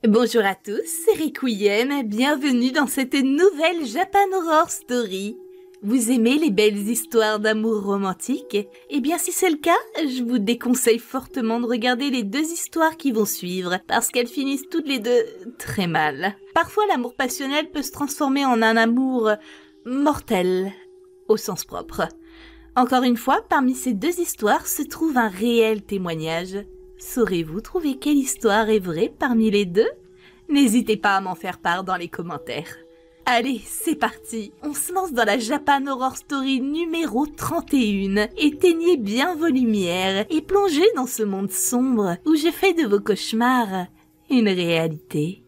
Bonjour à tous, c'est Requiem, bienvenue dans cette nouvelle Japan Horror Story. Vous aimez les belles histoires d'amour romantique? Eh bien si c'est le cas, je vous déconseille fortement de regarder les deux histoires qui vont suivre, parce qu'elles finissent toutes les deux très mal. Parfois l'amour passionnel peut se transformer en un amour mortel, au sens propre. Encore une fois, parmi ces deux histoires se trouve un réel témoignage. Saurez-vous trouver quelle histoire est vraie parmi les deux? N'hésitez pas à m'en faire part dans les commentaires. Allez, c'est parti. On se lance dans la Japan Horror Story numéro 31. Éteignez bien vos lumières et plongez dans ce monde sombre où je fais de vos cauchemars une réalité.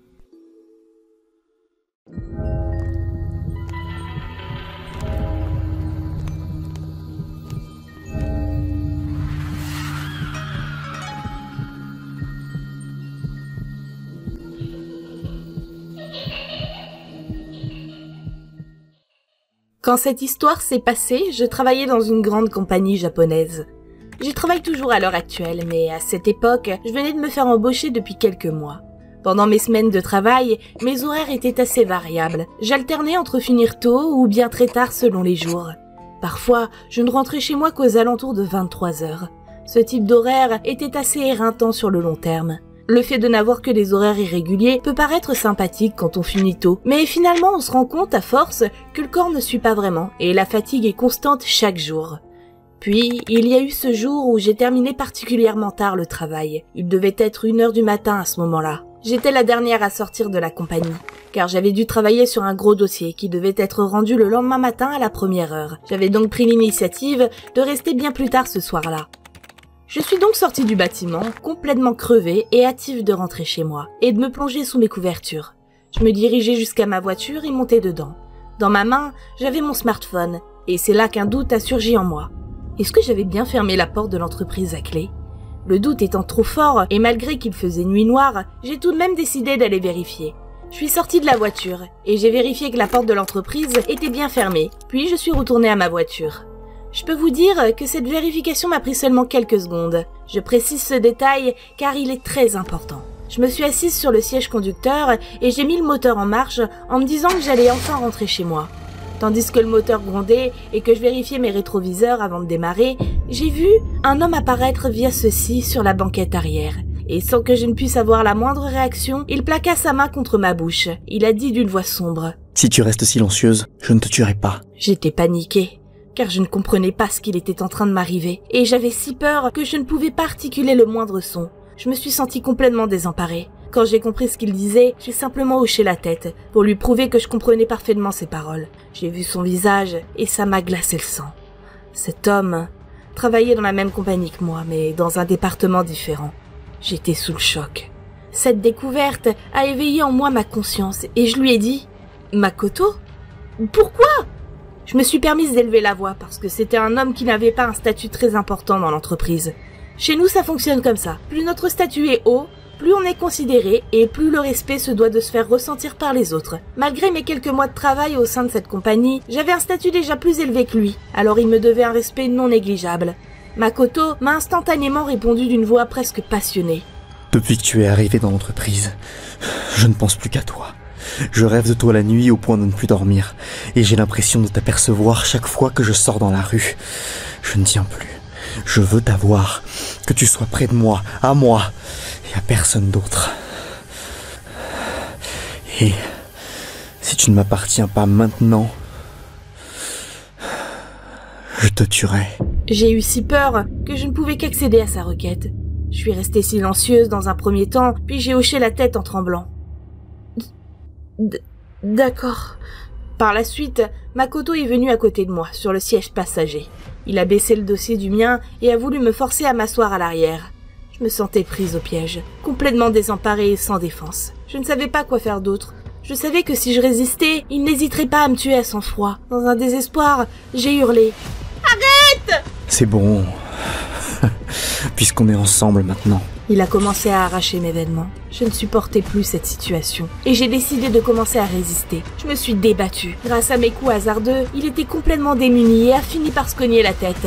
Quand cette histoire s'est passée, je travaillais dans une grande compagnie japonaise. J'y travaille toujours à l'heure actuelle, mais à cette époque, je venais de me faire embaucher depuis quelques mois. Pendant mes semaines de travail, mes horaires étaient assez variables. J'alternais entre finir tôt ou bien très tard selon les jours. Parfois, je ne rentrais chez moi qu'aux alentours de 23 heures. Ce type d'horaire était assez éreintant sur le long terme. Le fait de n'avoir que des horaires irréguliers peut paraître sympathique quand on finit tôt, mais finalement on se rend compte à force que le corps ne suit pas vraiment et la fatigue est constante chaque jour. Puis, il y a eu ce jour où j'ai terminé particulièrement tard le travail. Il devait être 1h du matin à ce moment-là. J'étais la dernière à sortir de la compagnie, car j'avais dû travailler sur un gros dossier qui devait être rendu le lendemain matin à la première heure. J'avais donc pris l'initiative de rester bien plus tard ce soir-là. Je suis donc sortie du bâtiment, complètement crevée et hâtive de rentrer chez moi, et de me plonger sous mes couvertures. Je me dirigeais jusqu'à ma voiture et montais dedans. Dans ma main, j'avais mon smartphone, et c'est là qu'un doute a surgi en moi. Est-ce que j'avais bien fermé la porte de l'entreprise à clé? Le doute étant trop fort, et malgré qu'il faisait nuit noire, j'ai tout de même décidé d'aller vérifier. Je suis sortie de la voiture, et j'ai vérifié que la porte de l'entreprise était bien fermée, puis je suis retournée à ma voiture. Je peux vous dire que cette vérification m'a pris seulement quelques secondes. Je précise ce détail car il est très important. Je me suis assise sur le siège conducteur et j'ai mis le moteur en marche en me disant que j'allais enfin rentrer chez moi. Tandis que le moteur grondait et que je vérifiais mes rétroviseurs avant de démarrer, j'ai vu un homme apparaître via ceux-ci sur la banquette arrière. Et sans que je ne puisse avoir la moindre réaction, il plaqua sa main contre ma bouche. Il a dit d'une voix sombre: « Si tu restes silencieuse, je ne te tuerai pas. » J'étais paniquée, car je ne comprenais pas ce qu'il était en train de m'arriver, et j'avais si peur que je ne pouvais pas articuler le moindre son. Je me suis sentie complètement désemparée. Quand j'ai compris ce qu'il disait, j'ai simplement hoché la tête, pour lui prouver que je comprenais parfaitement ses paroles. J'ai vu son visage, et ça m'a glacé le sang. Cet homme travaillait dans la même compagnie que moi, mais dans un département différent. J'étais sous le choc. Cette découverte a éveillé en moi ma conscience, et je lui ai dit: « Makoto? Pourquoi ?» Je me suis permise d'élever la voix parce que c'était un homme qui n'avait pas un statut très important dans l'entreprise. Chez nous, ça fonctionne comme ça. Plus notre statut est haut, plus on est considéré et plus le respect se doit de se faire ressentir par les autres. Malgré mes quelques mois de travail au sein de cette compagnie, j'avais un statut déjà plus élevé que lui, alors il me devait un respect non négligeable. Makoto m'a instantanément répondu d'une voix presque passionnée. « Depuis que tu es arrivé dans l'entreprise, je ne pense plus qu'à toi. Je rêve de toi la nuit au point de ne plus dormir, et j'ai l'impression de t'apercevoir chaque fois que je sors dans la rue. Je ne tiens plus. Je veux t'avoir, que tu sois près de moi, à moi, et à personne d'autre. Et si tu ne m'appartiens pas maintenant, je te tuerai. » J'ai eu si peur que je ne pouvais qu'accéder à sa requête. Je suis restée silencieuse dans un premier temps, puis j'ai hoché la tête en tremblant. D'accord. Par la suite, Makoto est venu à côté de moi, sur le siège passager. Il a baissé le dossier du mien et a voulu me forcer à m'asseoir à l'arrière. Je me sentais prise au piège, complètement désemparée et sans défense. Je ne savais pas quoi faire d'autre. Je savais que si je résistais, il n'hésiterait pas à me tuer à sang-froid. Dans un désespoir, j'ai hurlé: « Arrête !» C'est bon. Puisqu'on est ensemble maintenant. Il a commencé à arracher mes vêtements. Je ne supportais plus cette situation. Et j'ai décidé de commencer à résister. Je me suis débattue. Grâce à mes coups hasardeux, il était complètement démuni et a fini par se cogner la tête.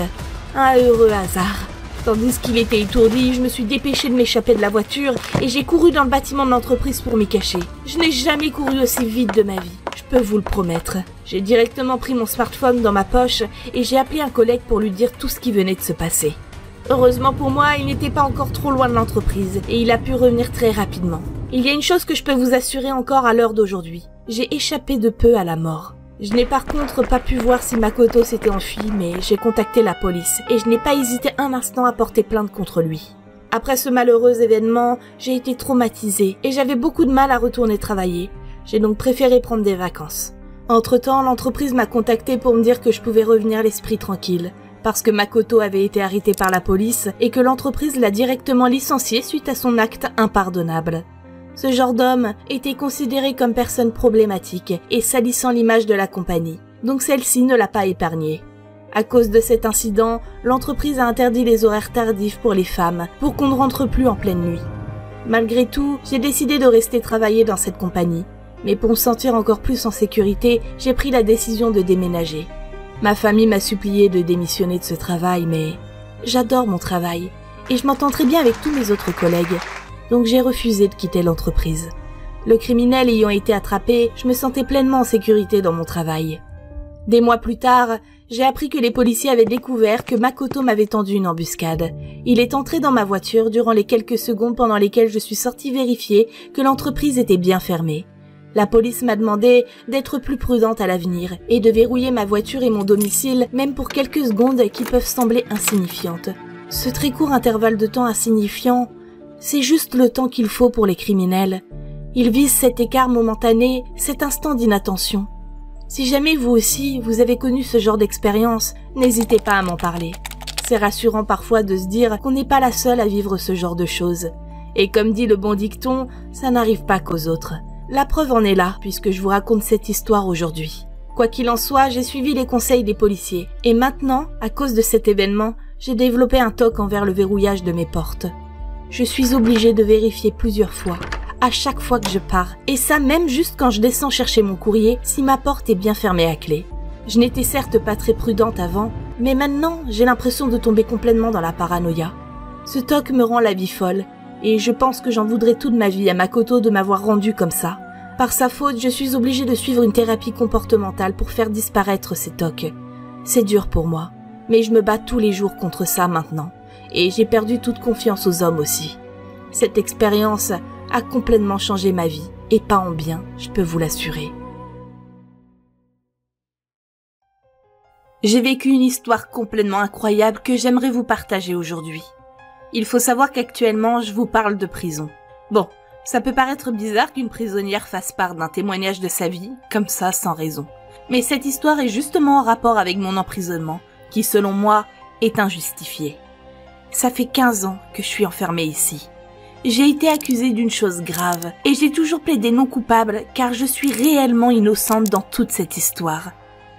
Un heureux hasard. Tandis qu'il était étourdi, je me suis dépêchée de m'échapper de la voiture et j'ai couru dans le bâtiment de l'entreprise pour m'y cacher. Je n'ai jamais couru aussi vite de ma vie, je peux vous le promettre. J'ai directement pris mon smartphone dans ma poche et j'ai appelé un collègue pour lui dire tout ce qui venait de se passer. Heureusement pour moi, il n'était pas encore trop loin de l'entreprise et il a pu revenir très rapidement. Il y a une chose que je peux vous assurer encore à l'heure d'aujourd'hui. J'ai échappé de peu à la mort. Je n'ai par contre pas pu voir si Makoto s'était enfui, mais j'ai contacté la police et je n'ai pas hésité un instant à porter plainte contre lui. Après ce malheureux événement, j'ai été traumatisée et j'avais beaucoup de mal à retourner travailler. J'ai donc préféré prendre des vacances. Entre-temps, l'entreprise m'a contacté pour me dire que je pouvais revenir l'esprit tranquille, parce que Makoto avait été arrêté par la police et que l'entreprise l'a directement licencié suite à son acte impardonnable. Ce genre d'homme était considéré comme personne problématique et salissant l'image de la compagnie, donc celle-ci ne l'a pas épargné. À cause de cet incident, l'entreprise a interdit les horaires tardifs pour les femmes, pour qu'on ne rentre plus en pleine nuit. Malgré tout, j'ai décidé de rester travailler dans cette compagnie, mais pour me sentir encore plus en sécurité, j'ai pris la décision de déménager. Ma famille m'a supplié de démissionner de ce travail, mais j'adore mon travail, et je m'entends très bien avec tous mes autres collègues. Donc j'ai refusé de quitter l'entreprise. Le criminel ayant été attrapé, je me sentais pleinement en sécurité dans mon travail. Des mois plus tard, j'ai appris que les policiers avaient découvert que Makoto m'avait tendu une embuscade. Il est entré dans ma voiture durant les quelques secondes pendant lesquelles je suis sortie vérifier que l'entreprise était bien fermée. La police m'a demandé d'être plus prudente à l'avenir et de verrouiller ma voiture et mon domicile même pour quelques secondes qui peuvent sembler insignifiantes. Ce très court intervalle de temps insignifiant, c'est juste le temps qu'il faut pour les criminels. Ils visent cet écart momentané, cet instant d'inattention. Si jamais vous aussi, vous avez connu ce genre d'expérience, n'hésitez pas à m'en parler. C'est rassurant parfois de se dire qu'on n'est pas la seule à vivre ce genre de choses. Et comme dit le bon dicton, ça n'arrive pas qu'aux autres. La preuve en est là, puisque je vous raconte cette histoire aujourd'hui. Quoi qu'il en soit, j'ai suivi les conseils des policiers. Et maintenant, à cause de cet événement, j'ai développé un toc envers le verrouillage de mes portes. Je suis obligée de vérifier plusieurs fois, à chaque fois que je pars, et ça même juste quand je descends chercher mon courrier, si ma porte est bien fermée à clé. Je n'étais certes pas très prudente avant, mais maintenant j'ai l'impression de tomber complètement dans la paranoïa. Ce toc me rend la vie folle, et je pense que j'en voudrais toute ma vie à Makoto de m'avoir rendu comme ça. Par sa faute, je suis obligée de suivre une thérapie comportementale pour faire disparaître ces tocs. C'est dur pour moi, mais je me bats tous les jours contre ça maintenant. Et j'ai perdu toute confiance aux hommes aussi. Cette expérience a complètement changé ma vie, et pas en bien, je peux vous l'assurer. J'ai vécu une histoire complètement incroyable que j'aimerais vous partager aujourd'hui. Il faut savoir qu'actuellement, je vous parle de prison. Bon, ça peut paraître bizarre qu'une prisonnière fasse part d'un témoignage de sa vie, comme ça, sans raison. Mais cette histoire est justement en rapport avec mon emprisonnement, qui, selon moi, est injustifié. Ça fait 15 ans que je suis enfermée ici. J'ai été accusée d'une chose grave et j'ai toujours plaidé non coupable car je suis réellement innocente dans toute cette histoire.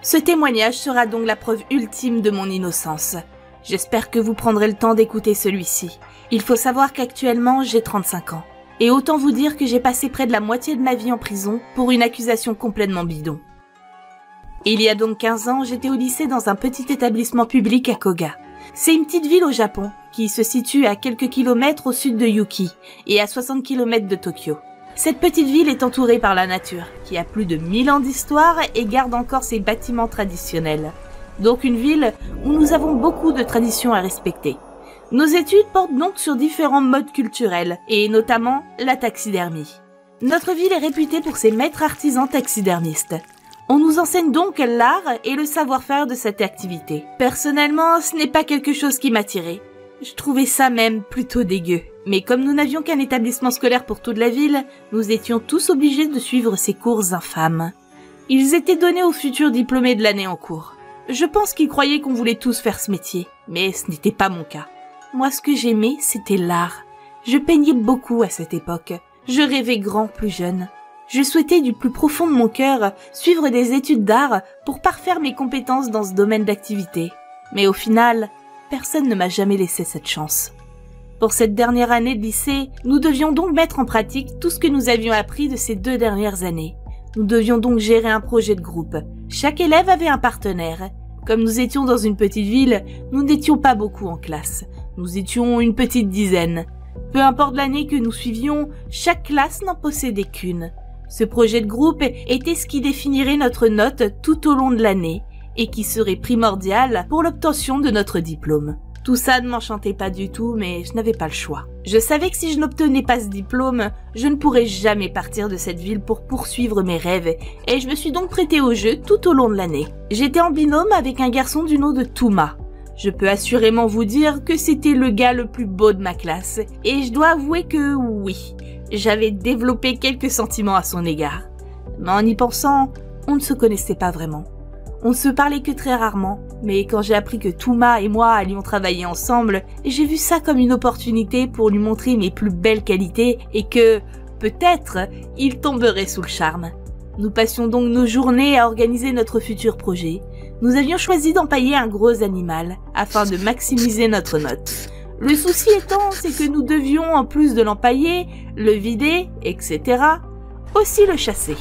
Ce témoignage sera donc la preuve ultime de mon innocence. J'espère que vous prendrez le temps d'écouter celui-ci. Il faut savoir qu'actuellement j'ai 35 ans. Et autant vous dire que j'ai passé près de la moitié de ma vie en prison pour une accusation complètement bidon. Il y a donc 15 ans, j'étais au lycée dans un petit établissement public à Koga. C'est une petite ville au Japon, qui se situe à quelques kilomètres au sud de Yuki et à 60 km de Tokyo. Cette petite ville est entourée par la nature, qui a plus de 1000 ans d'histoire et garde encore ses bâtiments traditionnels. Donc une ville où nous avons beaucoup de traditions à respecter. Nos études portent donc sur différents modes culturels, et notamment la taxidermie. Notre ville est réputée pour ses maîtres artisans taxidermistes. On nous enseigne donc l'art et le savoir-faire de cette activité. Personnellement, ce n'est pas quelque chose qui m'attirait. Je trouvais ça même plutôt dégueu. Mais comme nous n'avions qu'un établissement scolaire pour toute la ville, nous étions tous obligés de suivre ces cours infâmes. Ils étaient donnés aux futurs diplômés de l'année en cours. Je pense qu'ils croyaient qu'on voulait tous faire ce métier, mais ce n'était pas mon cas. Moi, ce que j'aimais, c'était l'art. Je peignais beaucoup à cette époque. Je rêvais grand plus jeune. Je souhaitais du plus profond de mon cœur suivre des études d'art pour parfaire mes compétences dans ce domaine d'activité. Mais au final, personne ne m'a jamais laissé cette chance. Pour cette dernière année de lycée, nous devions donc mettre en pratique tout ce que nous avions appris de ces 2 dernières années. Nous devions donc gérer un projet de groupe. Chaque élève avait un partenaire. Comme nous étions dans une petite ville, nous n'étions pas beaucoup en classe. Nous étions une petite dizaine. Peu importe l'année que nous suivions, chaque classe n'en possédait qu'une. Ce projet de groupe était ce qui définirait notre note tout au long de l'année et qui serait primordial pour l'obtention de notre diplôme. Tout ça ne m'enchantait pas du tout, mais je n'avais pas le choix. Je savais que si je n'obtenais pas ce diplôme, je ne pourrais jamais partir de cette ville pour poursuivre mes rêves, et je me suis donc prêtée au jeu tout au long de l'année. J'étais en binôme avec un garçon du nom de Touma. Je peux assurément vous dire que c'était le gars le plus beau de ma classe, et je dois avouer que oui, j'avais développé quelques sentiments à son égard. Mais en y pensant, on ne se connaissait pas vraiment. On ne se parlait que très rarement, mais quand j'ai appris que Touma et moi allions travailler ensemble, j'ai vu ça comme une opportunité pour lui montrer mes plus belles qualités et que, peut-être, il tomberait sous le charme. Nous passions donc nos journées à organiser notre futur projet. Nous avions choisi d'empailler un gros animal, afin de maximiser notre note. Le souci étant, c'est que nous devions, en plus de l'empailler, le vider, etc., aussi le chasser.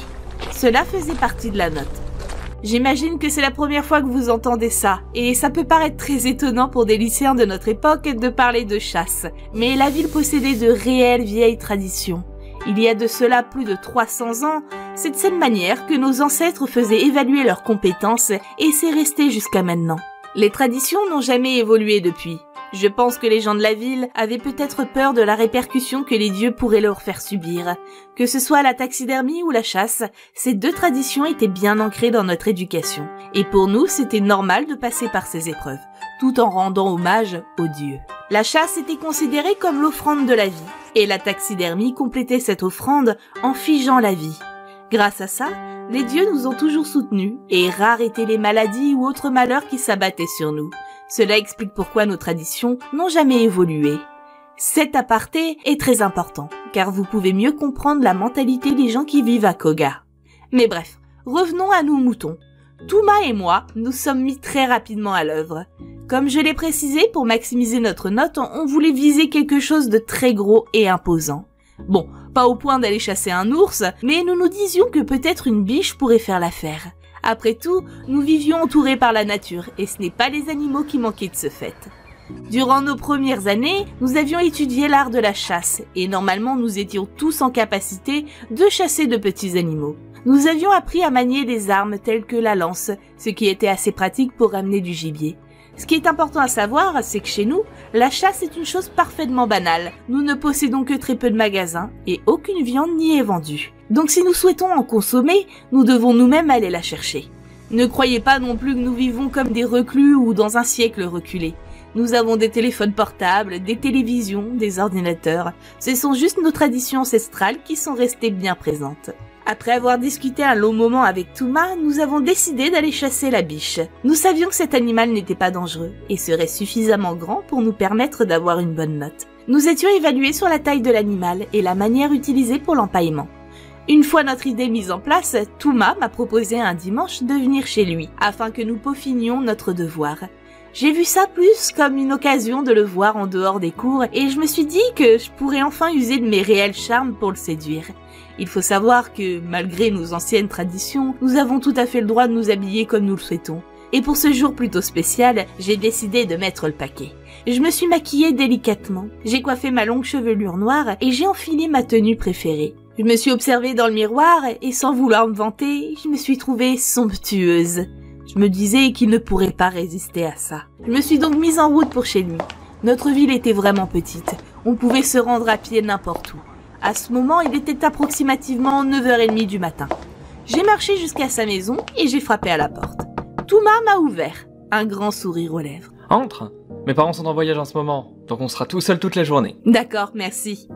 Cela faisait partie de la note. J'imagine que c'est la première fois que vous entendez ça, et ça peut paraître très étonnant pour des lycéens de notre époque de parler de chasse, mais la ville possédait de réelles vieilles traditions. Il y a de cela plus de 300 ans, c'est de cette manière que nos ancêtres faisaient évaluer leurs compétences, et c'est resté jusqu'à maintenant. Les traditions n'ont jamais évolué depuis. Je pense que les gens de la ville avaient peut-être peur de la répercussion que les dieux pourraient leur faire subir. Que ce soit la taxidermie ou la chasse, ces deux traditions étaient bien ancrées dans notre éducation. Et pour nous, c'était normal de passer par ces épreuves, tout en rendant hommage aux dieux. La chasse était considérée comme l'offrande de la vie, et la taxidermie complétait cette offrande en figeant la vie. Grâce à ça, les dieux nous ont toujours soutenus, et rares étaient les maladies ou autres malheurs qui s'abattaient sur nous. Cela explique pourquoi nos traditions n'ont jamais évolué. Cet aparté est très important, car vous pouvez mieux comprendre la mentalité des gens qui vivent à Koga. Mais bref, revenons à nos moutons. Touma et moi, nous sommes mis très rapidement à l'œuvre. Comme je l'ai précisé, pour maximiser notre note, on voulait viser quelque chose de très gros et imposant. Bon, pas au point d'aller chasser un ours, mais nous nous disions que peut-être une biche pourrait faire l'affaire. Après tout, nous vivions entourés par la nature, et ce n'est pas les animaux qui manquaient de ce fait. Durant nos premières années, nous avions étudié l'art de la chasse, et normalement nous étions tous en capacité de chasser de petits animaux. Nous avions appris à manier des armes telles que la lance, ce qui était assez pratique pour ramener du gibier. Ce qui est important à savoir, c'est que chez nous, la chasse est une chose parfaitement banale. Nous ne possédons que très peu de magasins, et aucune viande n'y est vendue. Donc si nous souhaitons en consommer, nous devons nous-mêmes aller la chercher. Ne croyez pas non plus que nous vivons comme des reclus ou dans un siècle reculé. Nous avons des téléphones portables, des télévisions, des ordinateurs. Ce sont juste nos traditions ancestrales qui sont restées bien présentes. Après avoir discuté un long moment avec Touma, nous avons décidé d'aller chasser la biche. Nous savions que cet animal n'était pas dangereux et serait suffisamment grand pour nous permettre d'avoir une bonne note. Nous étions évalués sur la taille de l'animal et la manière utilisée pour l'empaillement. Une fois notre idée mise en place, Touma m'a proposé un dimanche de venir chez lui, afin que nous peaufinions notre devoir. J'ai vu ça plus comme une occasion de le voir en dehors des cours et je me suis dit que je pourrais enfin user de mes réels charmes pour le séduire. Il faut savoir que, malgré nos anciennes traditions, nous avons tout à fait le droit de nous habiller comme nous le souhaitons. Et pour ce jour plutôt spécial, j'ai décidé de mettre le paquet. Je me suis maquillée délicatement, j'ai coiffé ma longue chevelure noire et j'ai enfilé ma tenue préférée. Je me suis observée dans le miroir et sans vouloir me vanter, je me suis trouvée somptueuse. Je me disais qu'il ne pourrait pas résister à ça. Je me suis donc mise en route pour chez lui. Notre ville était vraiment petite, on pouvait se rendre à pied n'importe où. À ce moment, il était approximativement 9h30 du matin. J'ai marché jusqu'à sa maison et j'ai frappé à la porte. Touma m'a ouvert, un grand sourire aux lèvres. Entre. Mes parents sont en voyage en ce moment, donc on sera tout seul toute la journée. D'accord, merci.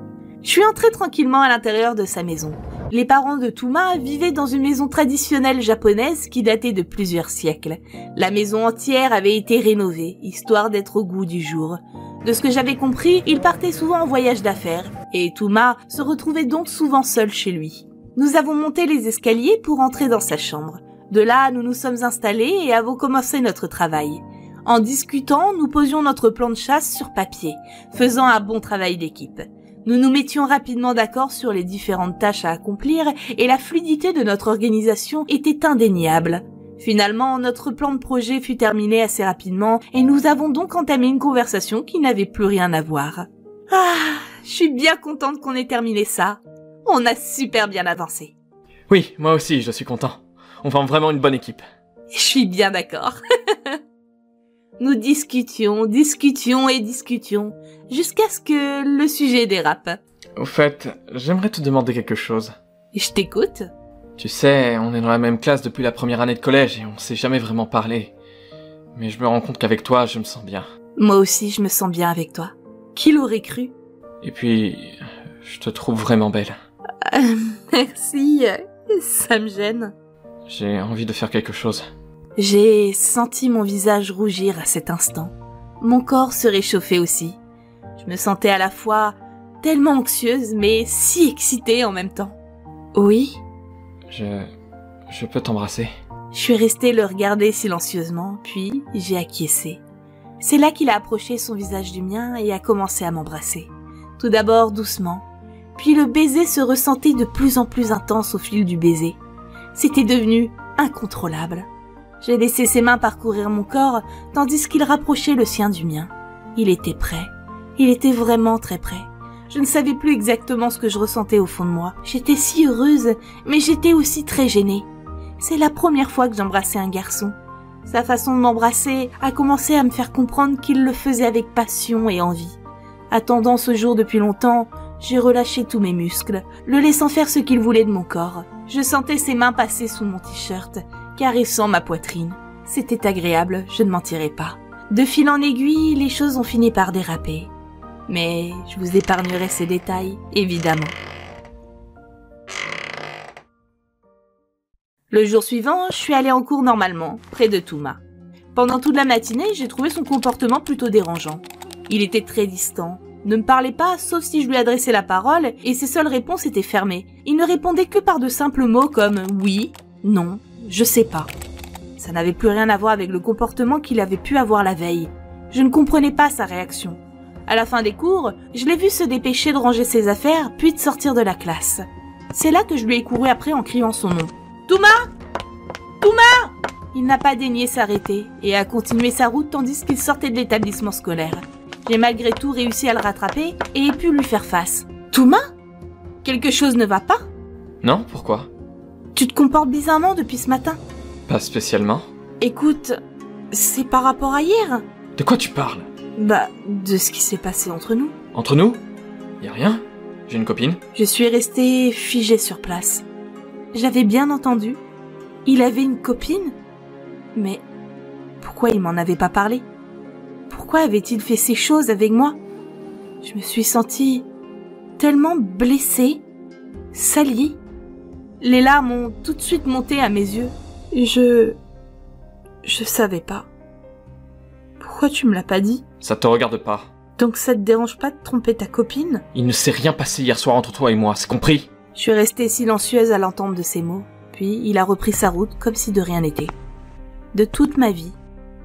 Je suis entrée tranquillement à l'intérieur de sa maison. Les parents de Touma vivaient dans une maison traditionnelle japonaise qui datait de plusieurs siècles. La maison entière avait été rénovée, histoire d'être au goût du jour. De ce que j'avais compris, il partait souvent en voyage d'affaires, et Touma se retrouvait donc souvent seul chez lui. Nous avons monté les escaliers pour entrer dans sa chambre. De là, nous nous sommes installés et avons commencé notre travail. En discutant, nous posions notre plan de chasse sur papier, faisant un bon travail d'équipe. Nous nous mettions rapidement d'accord sur les différentes tâches à accomplir et la fluidité de notre organisation était indéniable. Finalement, notre plan de projet fut terminé assez rapidement et nous avons donc entamé une conversation qui n'avait plus rien à voir. Ah, je suis bien contente qu'on ait terminé ça. On a super bien avancé. Oui, moi aussi, je suis content. On forme vraiment une bonne équipe. Je suis bien d'accord. Nous discutions jusqu'à ce que le sujet dérape. Au fait, j'aimerais te demander quelque chose. Je t'écoute. Tu sais, on est dans la même classe depuis la première année de collège et on s'est jamais vraiment parlé. Mais je me rends compte qu'avec toi, je me sens bien. Moi aussi, je me sens bien avec toi. Qui l'aurait cru? Et puis, je te trouve vraiment belle. Merci, ça me gêne. J'ai envie de faire quelque chose. J'ai senti mon visage rougir à cet instant. Mon corps se réchauffait aussi. Je me sentais à la fois tellement anxieuse, mais si excitée en même temps. Oui? Je peux t'embrasser? Je suis restée le regarder silencieusement, puis j'ai acquiescé. C'est là qu'il a approché son visage du mien et a commencé à m'embrasser. Tout d'abord doucement, puis le baiser se ressentait de plus en plus intense au fil du baiser. C'était devenu incontrôlable. J'ai laissé ses mains parcourir mon corps, tandis qu'il rapprochait le sien du mien. Il était prêt. Il était vraiment très prêt. Je ne savais plus exactement ce que je ressentais au fond de moi. J'étais si heureuse, mais j'étais aussi très gênée. C'est la première fois que j'embrassais un garçon. Sa façon de m'embrasser a commencé à me faire comprendre qu'il le faisait avec passion et envie. Attendant ce jour depuis longtemps, j'ai relâché tous mes muscles, le laissant faire ce qu'il voulait de mon corps. Je sentais ses mains passer sous mon t-shirt, caressant ma poitrine. C'était agréable, je ne mentirai pas. De fil en aiguille, les choses ont fini par déraper. Mais je vous épargnerai ces détails, évidemment. Le jour suivant, je suis allée en cours normalement, près de Touma. Pendant toute la matinée, j'ai trouvé son comportement plutôt dérangeant. Il était très distant, ne me parlait pas sauf si je lui adressais la parole et ses seules réponses étaient fermées. Il ne répondait que par de simples mots comme « oui »,« non »,« je sais pas ». Ça n'avait plus rien à voir avec le comportement qu'il avait pu avoir la veille. Je ne comprenais pas sa réaction. À la fin des cours, je l'ai vu se dépêcher de ranger ses affaires, puis de sortir de la classe. C'est là que je lui ai couru après en criant son nom. « Touma ! Touma !» Il n'a pas daigné s'arrêter et a continué sa route tandis qu'il sortait de l'établissement scolaire. J'ai malgré tout réussi à le rattraper et ai pu lui faire face. « Touma ? Quelque chose ne va pas ? Non, pourquoi? Tu te comportes bizarrement depuis ce matin. Pas spécialement. Écoute, c'est par rapport à hier. De quoi tu parles? Bah, de ce qui s'est passé entre nous. Entre nous? Y a rien? J'ai une copine. Je suis restée figée sur place. J'avais bien entendu. Il avait une copine? Mais pourquoi il m'en avait pas parlé? Pourquoi avait-il fait ces choses avec moi? Je me suis sentie tellement blessée, salie. Les larmes ont tout de suite monté à mes yeux. Je savais pas. Pourquoi tu me l'as pas dit? Ça te regarde pas. Donc ça te dérange pas de tromper ta copine? Il ne s'est rien passé hier soir entre toi et moi, c'est compris? Je suis restée silencieuse à l'entente de ses mots, puis il a repris sa route comme si de rien n'était. De toute ma vie,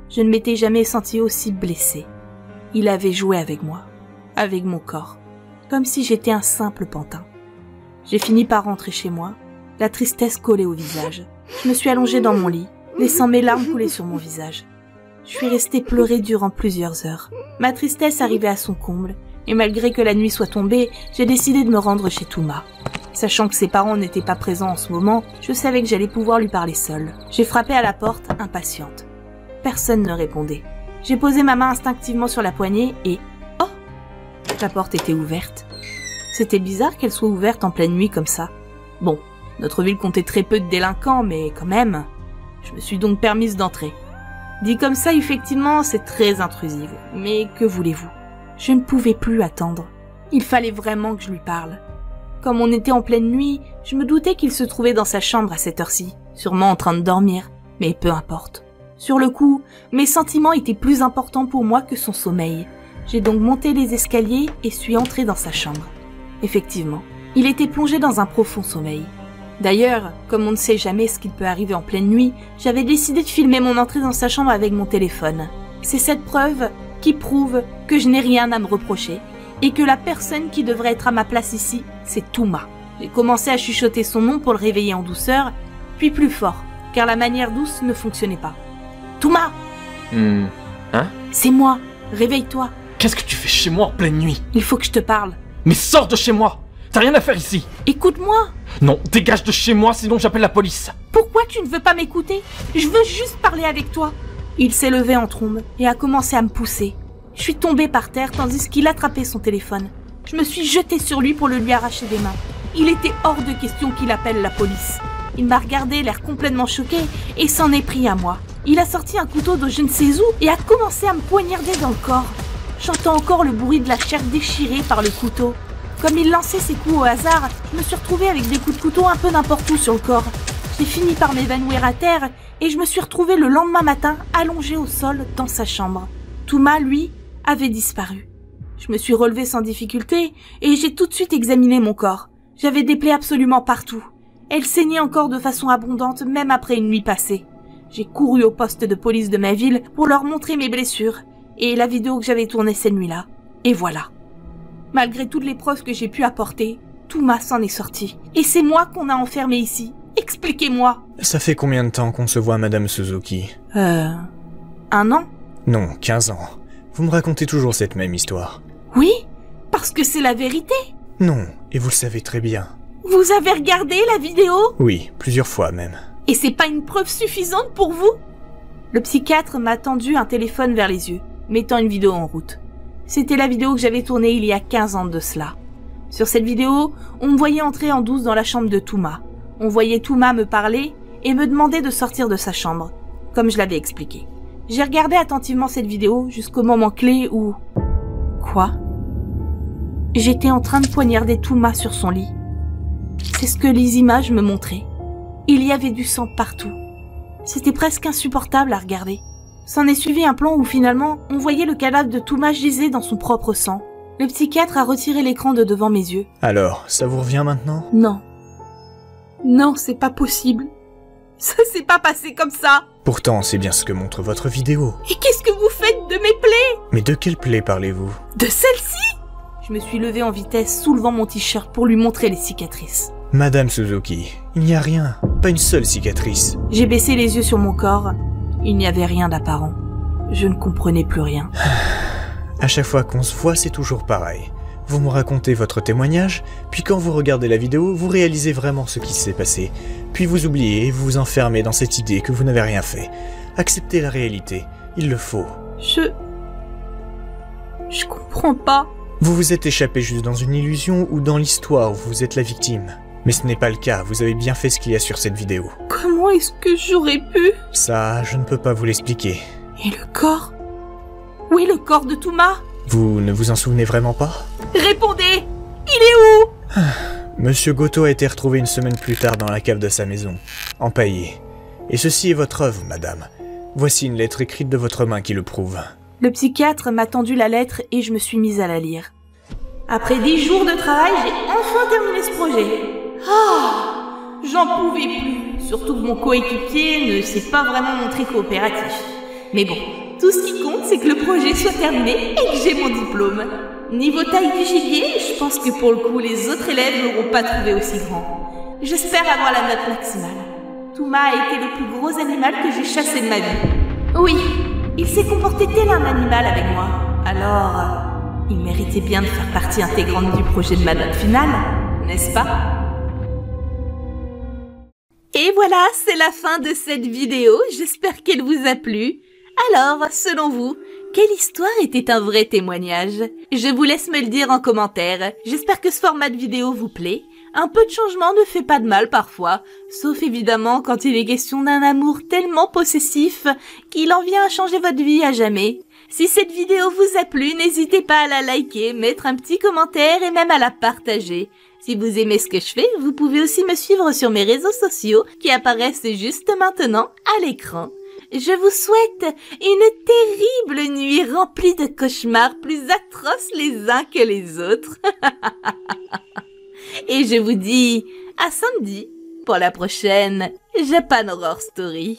je ne m'étais jamais sentie aussi blessée. Il avait joué avec moi, avec mon corps, comme si j'étais un simple pantin. J'ai fini par rentrer chez moi, la tristesse collée au visage. Je me suis allongée dans mon lit, laissant mes larmes couler sur mon visage. Je suis restée pleurer durant plusieurs heures. Ma tristesse arrivait à son comble, et malgré que la nuit soit tombée, j'ai décidé de me rendre chez Touma. Sachant que ses parents n'étaient pas présents en ce moment, je savais que j'allais pouvoir lui parler seule. J'ai frappé à la porte, impatiente. Personne ne répondait. J'ai posé ma main instinctivement sur la poignée et... Oh! La porte était ouverte. C'était bizarre qu'elle soit ouverte en pleine nuit comme ça. Bon, notre ville comptait très peu de délinquants, mais quand même... Je me suis donc permise d'entrer. Dit comme ça, effectivement, c'est très intrusif. Mais que voulez-vous? Je ne pouvais plus attendre. Il fallait vraiment que je lui parle. Comme on était en pleine nuit, je me doutais qu'il se trouvait dans sa chambre à cette heure-ci, sûrement en train de dormir, mais peu importe. Sur le coup, mes sentiments étaient plus importants pour moi que son sommeil. J'ai donc monté les escaliers et suis entrée dans sa chambre. Effectivement, il était plongé dans un profond sommeil. D'ailleurs, comme on ne sait jamais ce qu'il peut arriver en pleine nuit, j'avais décidé de filmer mon entrée dans sa chambre avec mon téléphone. C'est cette preuve qui prouve que je n'ai rien à me reprocher et que la personne qui devrait être à ma place ici, c'est Touma. J'ai commencé à chuchoter son nom pour le réveiller en douceur, puis plus fort, car la manière douce ne fonctionnait pas. Thomas! Hein? C'est moi, réveille-toi. Qu'est-ce que tu fais chez moi en pleine nuit? Il faut que je te parle. Mais sors de chez moi! T'as rien à faire ici! Écoute-moi! Non, dégage de chez moi, sinon j'appelle la police! Pourquoi tu ne veux pas m'écouter? Je veux juste parler avec toi. Il s'est levé en trombe et a commencé à me pousser. Je suis tombée par terre tandis qu'il attrapait son téléphone. Je me suis jetée sur lui pour le lui arracher des mains. Il était hors de question qu'il appelle la police. Il m'a regardé, l'air complètement choqué, et s'en est pris à moi. Il a sorti un couteau de je ne sais où et a commencé à me poignarder dans le corps. J'entends encore le bruit de la chair déchirée par le couteau. Comme il lançait ses coups au hasard, je me suis retrouvée avec des coups de couteau un peu n'importe où sur le corps. J'ai fini par m'évanouir à terre et je me suis retrouvée le lendemain matin allongée au sol dans sa chambre. Thomas, lui, avait disparu. Je me suis relevée sans difficulté et j'ai tout de suite examiné mon corps. J'avais des plaies absolument partout. Elles saignaient encore de façon abondante même après une nuit passée. J'ai couru au poste de police de ma ville pour leur montrer mes blessures et la vidéo que j'avais tournée cette nuit-là. Et voilà. Malgré toutes les preuves que j'ai pu apporter, Thomas s'en est sorti. Et c'est moi qu'on a enfermé ici. Expliquez-moi. Ça fait combien de temps qu'on se voit, Madame Suzuki? 1 an? Non, 15 ans. Vous me racontez toujours cette même histoire. Oui, parce que c'est la vérité. Non, et vous le savez très bien. Vous avez regardé la vidéo? Oui, plusieurs fois même. Et c'est pas une preuve suffisante pour vous? Le psychiatre m'a tendu un téléphone vers les yeux, mettant une vidéo en route. C'était la vidéo que j'avais tournée il y a 15 ans de cela. Sur cette vidéo, on me voyait entrer en douce dans la chambre de Thomas. On voyait Thomas me parler et me demander de sortir de sa chambre, comme je l'avais expliqué. J'ai regardé attentivement cette vidéo jusqu'au moment clé où... Quoi? J'étais en train de poignarder Thomas sur son lit. C'est ce que les images me montraient. Il y avait du sang partout. C'était presque insupportable à regarder. S'en est suivi un plan où finalement, on voyait le cadavre de Thomas gisé dans son propre sang. Le psychiatre a retiré l'écran de devant mes yeux. Alors, ça vous revient maintenant? Non. Non, c'est pas possible. Ça s'est pas passé comme ça. Pourtant, c'est bien ce que montre votre vidéo. Et qu'est-ce que vous faites de mes plaies? Mais de quelle plaie parlez-vous? De celle-ci? Je me suis levée en vitesse, soulevant mon t-shirt pour lui montrer les cicatrices. Madame Suzuki, il n'y a rien. Pas une seule cicatrice. J'ai baissé les yeux sur mon corps. Il n'y avait rien d'apparent. Je ne comprenais plus rien. À chaque fois qu'on se voit, c'est toujours pareil. Vous me racontez votre témoignage, puis quand vous regardez la vidéo, vous réalisez vraiment ce qui s'est passé. Puis vous oubliez et vous vous enfermez dans cette idée que vous n'avez rien fait. Acceptez la réalité. Il le faut. Je comprends pas. Vous vous êtes échappé juste dans une illusion ou dans l'histoire où vous êtes la victime. Mais ce n'est pas le cas, vous avez bien fait ce qu'il y a sur cette vidéo. Comment est-ce que j'aurais pu? Ça, je ne peux pas vous l'expliquer. Et le corps? Où est le corps de Thomas? Vous ne vous en souvenez vraiment pas? Répondez! Il est où? Monsieur Goto a été retrouvé une semaine plus tard dans la cave de sa maison, empaillé. Et ceci est votre œuvre, madame. Voici une lettre écrite de votre main qui le prouve. Le psychiatre m'a tendu la lettre et je me suis mise à la lire. Après 10 jours de travail, j'ai enfin terminé ce projet. J'en pouvais plus, surtout que mon coéquipier ne s'est pas vraiment montré coopératif. Mais bon, tout ce qui compte, c'est que le projet soit terminé et que j'ai mon diplôme. Niveau taille du gibier, je pense que pour le coup, les autres élèves n'auront pas trouvé aussi grand. J'espère avoir la note maximale. Thomas a été le plus gros animal que j'ai chassé de ma vie. Oui, il s'est comporté tel un animal avec moi. Alors, il méritait bien de faire partie intégrante du projet de ma note finale, n'est-ce pas? Et voilà, c'est la fin de cette vidéo. J'espère qu'elle vous a plu. Alors, selon vous, quelle histoire était un vrai témoignage? Je vous laisse me le dire en commentaire. J'espère que ce format de vidéo vous plaît. Un peu de changement ne fait pas de mal parfois, sauf évidemment quand il est question d'un amour tellement possessif qu'il en vient à changer votre vie à jamais. Si cette vidéo vous a plu, n'hésitez pas à la liker, mettre un petit commentaire et même à la partager. Si vous aimez ce que je fais, vous pouvez aussi me suivre sur mes réseaux sociaux qui apparaissent juste maintenant à l'écran. Je vous souhaite une terrible nuit remplie de cauchemars plus atroces les uns que les autres. Et je vous dis à samedi pour la prochaine Japan Horror Story.